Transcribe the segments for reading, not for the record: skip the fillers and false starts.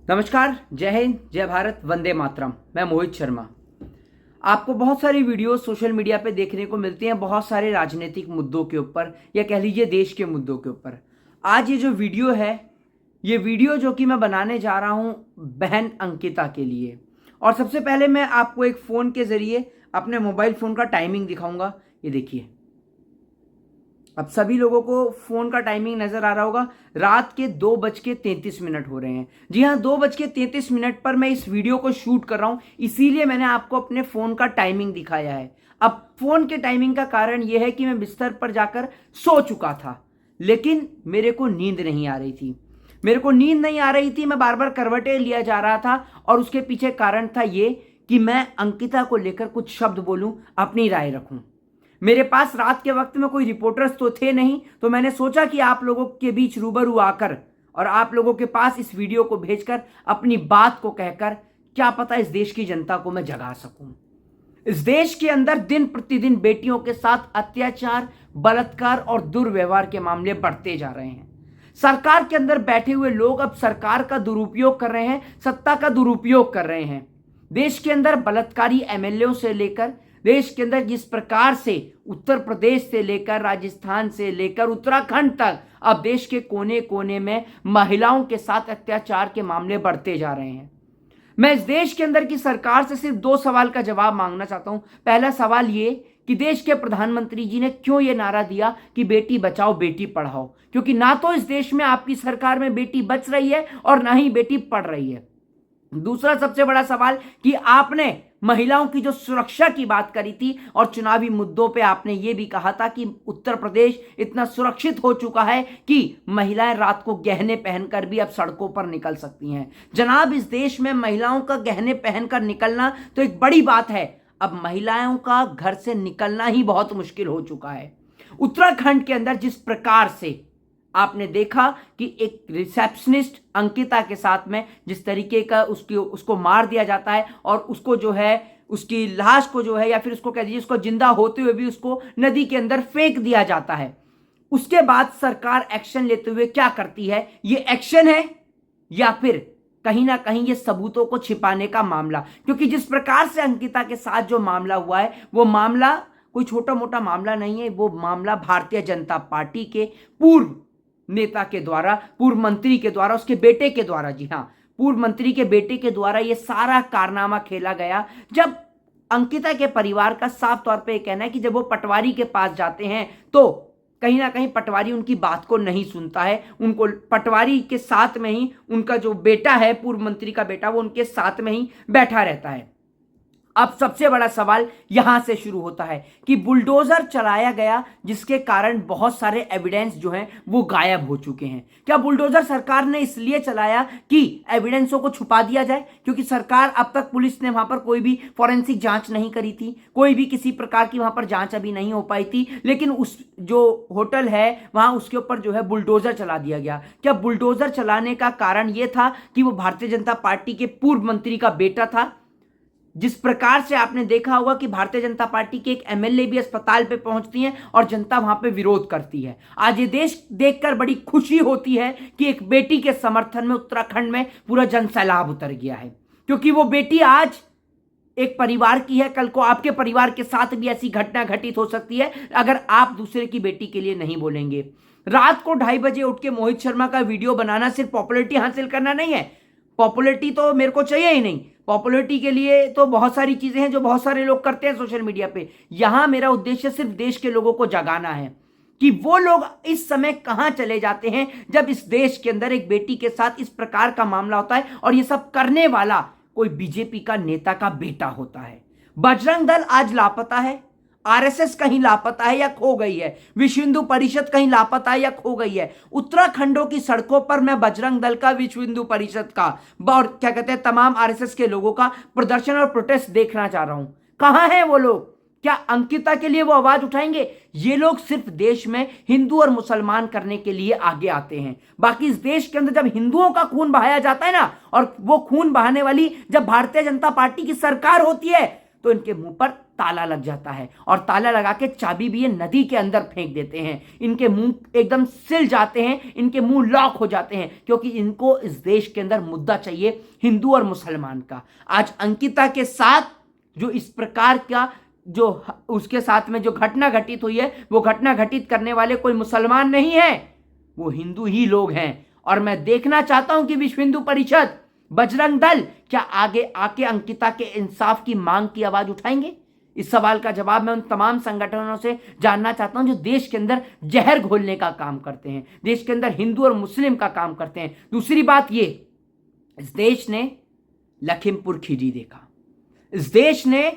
नमस्कार, जय हिंद, जय भारत, वंदे मातरम। मैं मोहित शर्मा। आपको बहुत सारी वीडियो सोशल मीडिया पे देखने को मिलती हैं, बहुत सारे राजनीतिक मुद्दों के ऊपर या कह लीजिए देश के मुद्दों के ऊपर। आज ये जो वीडियो है, ये वीडियो जो कि मैं बनाने जा रहा हूं बहन अंकिता के लिए। और सबसे पहले मैं आपको एक फ़ोन के ज़रिए अपने मोबाइल फ़ोन का टाइमिंग दिखाऊंगा। ये देखिए, अब सभी लोगों को फोन का टाइमिंग नजर आ रहा होगा। रात के 2:33 हो रहे हैं। जी हाँ, 2:33 पर मैं इस वीडियो को शूट कर रहा हूं, इसीलिए मैंने आपको अपने फोन का टाइमिंग दिखाया है। अब फोन के टाइमिंग का कारण यह है कि मैं बिस्तर पर जाकर सो चुका था, लेकिन मेरे को नींद नहीं आ रही थी। मैं बार बार करवटें लिया जा रहा था, और उसके पीछे कारण था ये कि मैं अंकिता को लेकर कुछ शब्द बोलूं, अपनी राय रखूं। मेरे पास रात के वक्त में कोई रिपोर्टर्स तो थे नहीं, तो मैंने सोचा कि आप लोगों के बीच रूबरू आकर और आप लोगों के पास इस वीडियो को भेजकर अपनी बात को कहकर क्या पता इस देश की जनता को मैं जगा सकूं। इस देश के अंदर दिन प्रतिदिन बेटियों के साथ अत्याचार, बलात्कार और दुर्व्यवहार के मामले बढ़ते जा रहे हैं। सरकार के अंदर बैठे हुए लोग अब सरकार का दुरुपयोग कर रहे हैं, सत्ता का दुरुपयोग कर रहे हैं। देश के अंदर बलात्कारी एमएलए से लेकर, देश के अंदर जिस प्रकार से उत्तर प्रदेश से लेकर राजस्थान से लेकर उत्तराखंड तक अब देश के कोने कोने में महिलाओं के साथ अत्याचार के मामले बढ़ते जा रहे हैं। मैं इस देश के अंदर की सरकार से सिर्फ 2 सवाल का जवाब मांगना चाहता हूं। पहला सवाल ये कि देश के प्रधानमंत्री जी ने क्यों ये नारा दिया कि बेटी बचाओ बेटी पढ़ाओ, क्योंकि ना तो इस देश में आपकी सरकार में बेटी बच रही है और ना ही बेटी पढ़ रही है। दूसरा सबसे बड़ा सवाल कि आपने महिलाओं की जो सुरक्षा की बात करी थी और चुनावी मुद्दों पे आपने ये भी कहा था कि उत्तर प्रदेश इतना सुरक्षित हो चुका है कि महिलाएं रात को गहने पहनकर भी अब सड़कों पर निकल सकती हैं। जनाब, इस देश में महिलाओं का गहने पहनकर निकलना तो एक बड़ी बात है, अब महिलाओं का घर से निकलना ही बहुत मुश्किल हो चुका है। उत्तराखंड के अंदर जिस प्रकार से आपने देखा कि एक रिसेप्शनिस्ट अंकिता के साथ में जिस तरीके का उसको मार दिया जाता है, और उसको जो है उसकी लाश को जो है, या फिर उसको कह दीजिए उसको जिंदा होते हुए भी उसको नदी के अंदर फेंक दिया जाता है। उसके बाद सरकार एक्शन लेते हुए क्या करती है? ये एक्शन है या फिर कहीं ना कहीं ये सबूतों को छिपाने का मामला? क्योंकि जिस प्रकार से अंकिता के साथ जो मामला हुआ है, वो मामला कोई छोटा मोटा मामला नहीं है। वो मामला भारतीय जनता पार्टी के पूर्व नेता के द्वारा, पूर्व मंत्री के द्वारा, उसके बेटे के द्वारा, जी हां, पूर्व मंत्री के बेटे के द्वारा ये सारा कारनामा खेला गया। जब अंकिता के परिवार का साफ तौर पे कहना है कि जब वो पटवारी के पास जाते हैं तो कहीं ना कहीं पटवारी उनकी बात को नहीं सुनता है। उनको पटवारी के साथ में ही उनका जो बेटा है, पूर्व मंत्री का बेटा, वो उनके साथ में ही बैठा रहता है। अब सबसे बड़ा सवाल यहां से शुरू होता है कि बुलडोजर चलाया गया, जिसके कारण बहुत सारे एविडेंस जो हैं वो गायब हो चुके हैं। क्या बुलडोजर सरकार ने इसलिए चलाया कि एविडेंसों को छुपा दिया जाए? क्योंकि सरकार, अब तक पुलिस ने वहां पर कोई भी फॉरेंसिक जांच नहीं करी थी, कोई भी किसी प्रकार की वहां पर जांच अभी नहीं हो पाई थी, लेकिन उस जो होटल है वहां उसके ऊपर जो है बुलडोजर चला दिया गया। क्या बुलडोजर चलाने का कारण यह था कि वो भारतीय जनता पार्टी के पूर्व मंत्री का बेटा था? जिस प्रकार से आपने देखा होगा कि भारतीय जनता पार्टी के एक एमएलए भी अस्पताल पे पहुंचती हैं और जनता वहां पे विरोध करती है। आज ये देश देखकर बड़ी खुशी होती है कि एक बेटी के समर्थन में उत्तराखंड में पूरा जनसैलाब उतर गया है, क्योंकि वो बेटी आज एक परिवार की है। कल को आपके परिवार के साथ भी ऐसी घटना घटित हो सकती है अगर आप दूसरे की बेटी के लिए नहीं बोलेंगे। रात को 2:30 बजे उठ के मोहित शर्मा का वीडियो बनाना सिर्फ पॉपुलैरिटी हासिल करना नहीं है। पॉपुलैरिटी तो मेरे को चाहिए ही नहीं। पॉपुलैरिटी के लिए तो बहुत सारी चीजें हैं जो बहुत सारे लोग करते हैं सोशल मीडिया पे। यहां मेरा उद्देश्य सिर्फ देश के लोगों को जगाना है कि वो लोग इस समय कहां चले जाते हैं जब इस देश के अंदर एक बेटी के साथ इस प्रकार का मामला होता है और ये सब करने वाला कोई बीजेपी का नेता का बेटा होता है। बजरंग दल आज लापता है, आरएसएस कहीं लापता है या खो गई है, विश्व हिंदू परिषद कहीं लापता है या खो गई है। उत्तराखंडों की सड़कों पर मैं बजरंग दल का, विश्व हिंदू परिषद का और क्या कहते हैं तमाम आरएसएस के लोगों का प्रदर्शन और प्रोटेस्ट देखना चाह रहा हूं। कहां हैं वो लोग? क्या अंकिता के लिए वो आवाज उठाएंगे? ये लोग सिर्फ देश में हिंदू और मुसलमान करने के लिए आगे आते हैं। बाकी इस देश के अंदर जब हिंदुओं का खून बहाया जाता है ना, और वो खून बहाने वाली जब भारतीय जनता पार्टी की सरकार होती है, तो इनके मुंह पर ताला लग जाता है और ताला लगा के चाबी भी ये नदी के अंदर फेंक देते हैं। इनके मुंह एकदम सिल जाते हैं, इनके मुंह लॉक हो जाते हैं, क्योंकि इनको इस देश के अंदर मुद्दा चाहिए हिंदू और मुसलमान का। आज अंकिता के साथ जो इस प्रकार का जो उसके साथ में जो घटना घटित हुई है, वो घटना घटित करने वाले कोई मुसलमान नहीं है, वो हिंदू ही लोग हैं। और मैं देखना चाहता हूं कि विश्व हिंदू परिषद, बजरंग दल क्या आगे आके अंकिता के इंसाफ की मांग की आवाज उठाएंगे? इस सवाल का जवाब मैं उन तमाम संगठनों से जानना चाहता हूं जो देश के अंदर जहर घोलने का काम करते हैं, देश के अंदर हिंदू और मुस्लिम का काम करते हैं। दूसरी बात ये, इस देश ने लखीमपुर खीरी देखा, इस देश ने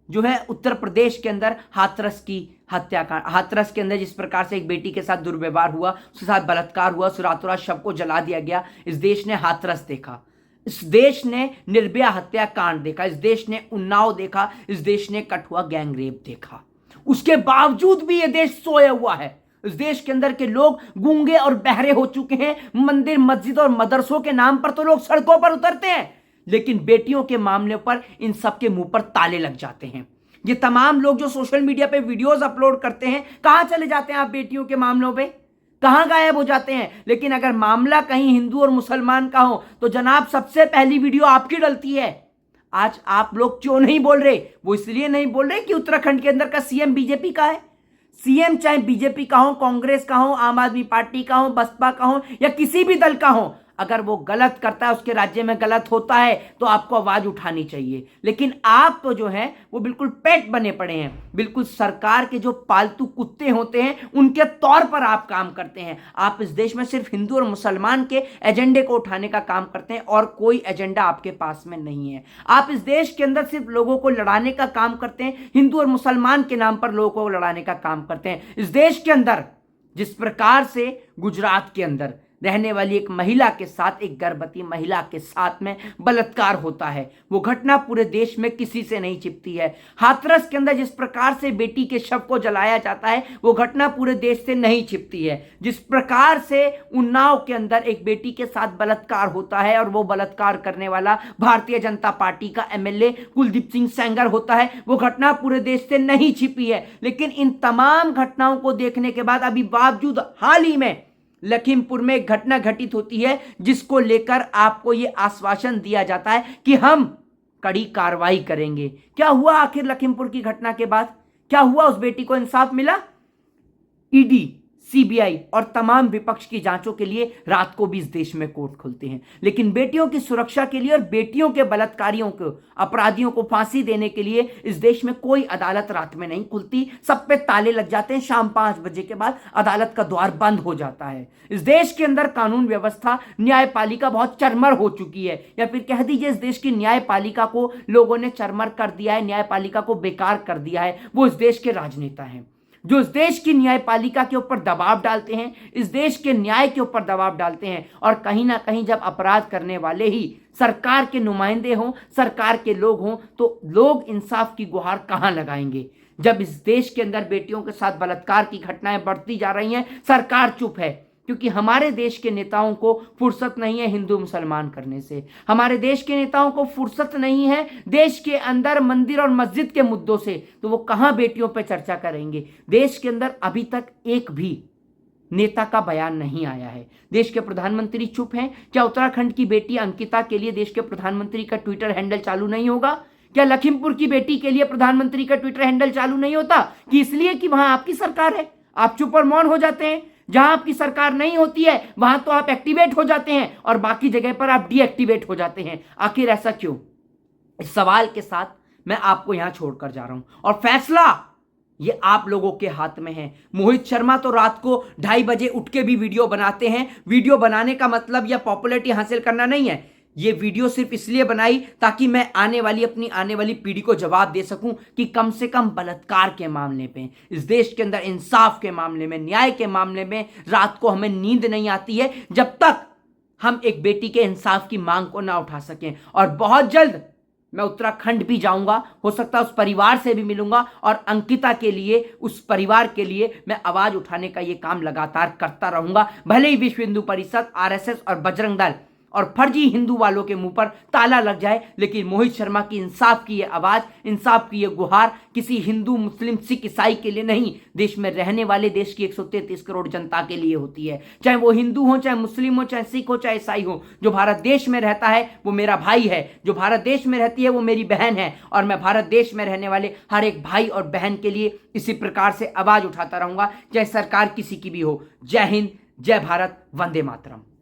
जो है उत्तर प्रदेश के अंदर हाथरस की हत्याकांड, हाथरस के अंदर जिस प्रकार से एक बेटी के साथ दुर्व्यवहार हुआ, उसके साथ बलात्कार हुआ, रातों रात शव को जला दिया गया, इस देश ने हाथरस देखा, इस देश ने निर्भया हत्याकांड देखा, इस देश ने उन्नाव देखा, इस देश ने कठुआ गैंगरेप देखा। उसके बावजूद भी यह देश सोया हुआ है। इस देश के अंदर के लोग गूंगे और बहरे हो चुके हैं। मंदिर, मस्जिद और मदरसों के नाम पर तो लोग सड़कों पर उतरते हैं, लेकिन बेटियों के मामले पर इन सबके मुंह पर ताले लग जाते हैं। ये तमाम लोग जो सोशल मीडिया पे वीडियोस अपलोड करते हैं, कहां चले जाते हैं आप बेटियों के मामलों पे? कहां गायब हो जाते हैं? लेकिन अगर मामला कहीं हिंदू और मुसलमान का हो तो जनाब सबसे पहली वीडियो आपकी डलती है। आज आप लोग क्यों नहीं बोल रहे? वो इसलिए नहीं बोल रहे कि उत्तराखंड के अंदर का सीएम बीजेपी का है। सीएम चाहे बीजेपी का हो, कांग्रेस का हो, आम आदमी पार्टी का हो, बसपा का हो या किसी भी दल का हो, अगर वो गलत करता है, उसके राज्य में गलत होता है, तो आपको आवाज उठानी चाहिए। लेकिन आप तो जो है वो बिल्कुल पेट बने पड़े हैं, बिल्कुल सरकार के जो पालतू कुत्ते होते हैं उनके तौर पर आप काम करते हैं। आप इस देश में सिर्फ हिंदू और मुसलमान के एजेंडे को उठाने का काम करते हैं और कोई एजेंडा आपके पास में नहीं है। आप इस देश के अंदर सिर्फ लोगों को लड़ाने का काम करते हैं, हिंदू और मुसलमान के नाम पर लोगों को लड़ाने का काम करते हैं। इस देश के अंदर जिस प्रकार से गुजरात के अंदर रहने वाली एक महिला के साथ, एक गर्भवती महिला के साथ में बलात्कार होता है, वो घटना पूरे देश में किसी से नहीं छिपती है। हाथरस के अंदर जिस प्रकार से बेटी के शव को जलाया जाता है, वो घटना पूरे देश से नहीं छिपती है। जिस प्रकार से उन्नाव के अंदर एक बेटी के साथ बलात्कार होता है और वो बलात्कार करने वाला भारतीय जनता पार्टी का एमएलए कुलदीप सिंह सेंगर होता है, वो घटना पूरे देश से नहीं छिपी है। लेकिन इन तमाम घटनाओं को देखने के बाद अभी बावजूद हाल ही में लखीमपुर में एक घटना घटित होती है, जिसको लेकर आपको यह आश्वासन दिया जाता है कि हम कड़ी कार्रवाई करेंगे। क्या हुआ आखिर लखीमपुर की घटना के बाद? क्या हुआ? उस बेटी को इंसाफ मिला? ईडी, सीबीआई और तमाम विपक्ष की जांचों के लिए रात को भी इस देश में कोर्ट खुलते हैं, लेकिन बेटियों की सुरक्षा के लिए और बेटियों के बलात्कारियों को, अपराधियों को फांसी देने के लिए इस देश में कोई अदालत रात में नहीं खुलती। सब पे ताले लग जाते हैं। शाम 5 बजे के बाद अदालत का द्वार बंद हो जाता है। इस देश के अंदर कानून व्यवस्था, न्यायपालिका बहुत चरमर हो चुकी है, या फिर कह दीजिए इस देश की न्यायपालिका को लोगों ने चरमर कर दिया है, न्यायपालिका को बेकार कर दिया है। वो इस देश के राजनेता हैं जो इस देश की न्यायपालिका के ऊपर दबाव डालते हैं, इस देश के न्याय के ऊपर दबाव डालते हैं। और कहीं ना कहीं जब अपराध करने वाले ही सरकार के नुमाइंदे हों, सरकार के लोग हों, तो लोग इंसाफ की गुहार कहां लगाएंगे? जब इस देश के अंदर बेटियों के साथ बलात्कार की घटनाएं बढ़ती जा रही हैं, सरकार चुप है, क्योंकि हमारे देश के नेताओं को फुर्सत नहीं है हिंदू मुसलमान करने से। हमारे देश के नेताओं को फुर्सत नहीं है देश के अंदर मंदिर और मस्जिद के मुद्दों से, तो वो कहां बेटियों पर चर्चा करेंगे? देश के अंदर अभी तक एक भी नेता का बयान नहीं आया है। देश के प्रधानमंत्री चुप हैं। क्या उत्तराखंड की बेटी अंकिता के लिए देश के प्रधानमंत्री का ट्विटर हैंडल चालू नहीं होगा? क्या लखीमपुर की बेटी के लिए प्रधानमंत्री का ट्विटर हैंडल चालू नहीं होता? कि इसलिए कि वहां आपकी सरकार है, आप चुप और मौन हो जाते हैं। जहां आपकी सरकार नहीं होती है वहां तो आप एक्टिवेट हो जाते हैं और बाकी जगह पर आप डीएक्टिवेट हो जाते हैं। आखिर ऐसा क्यों? इस सवाल के साथ मैं आपको यहां छोड़कर जा रहा हूं और फैसला ये आप लोगों के हाथ में है। मोहित शर्मा तो रात को 2:30 बजे उठ के भी वीडियो बनाते हैं। वीडियो बनाने का मतलब या पॉपुलैरिटी हासिल करना नहीं है। ये वीडियो सिर्फ इसलिए बनाई ताकि मैं अपनी आने वाली पीढ़ी को जवाब दे सकूं कि कम से कम बलात्कार के मामले पे, इस देश के अंदर इंसाफ के मामले में, न्याय के मामले में रात को हमें नींद नहीं आती है जब तक हम एक बेटी के इंसाफ की मांग को ना उठा सकें। और बहुत जल्द मैं उत्तराखंड भी जाऊंगा, हो सकता है उस परिवार से भी मिलूंगा और अंकिता के लिए, उस परिवार के लिए मैं आवाज उठाने का ये काम लगातार करता रहूंगा। भले ही विश्व हिंदू परिषद, आरएसएस और बजरंग दल और फर्जी हिंदू वालों के मुंह पर ताला लग जाए, लेकिन मोहित शर्मा की इंसाफ की ये आवाज, इंसाफ की ये गुहार किसी हिंदू, मुस्लिम, सिख, ईसाई के लिए नहीं, देश में रहने वाले देश की 133 करोड़ जनता के लिए होती है। चाहे वो हिंदू हो, चाहे मुस्लिम हो, चाहे सिख हो, चाहे ईसाई हो, जो भारत देश में रहता है वो मेरा भाई है, जो भारत देश में रहती है वो मेरी बहन है, और मैं भारत देश में रहने वाले हर एक भाई और बहन के लिए इसी प्रकार से आवाज उठाता रहूंगा, चाहे सरकार किसी की भी हो। जय हिंद, जय भारत, वंदे मातरम।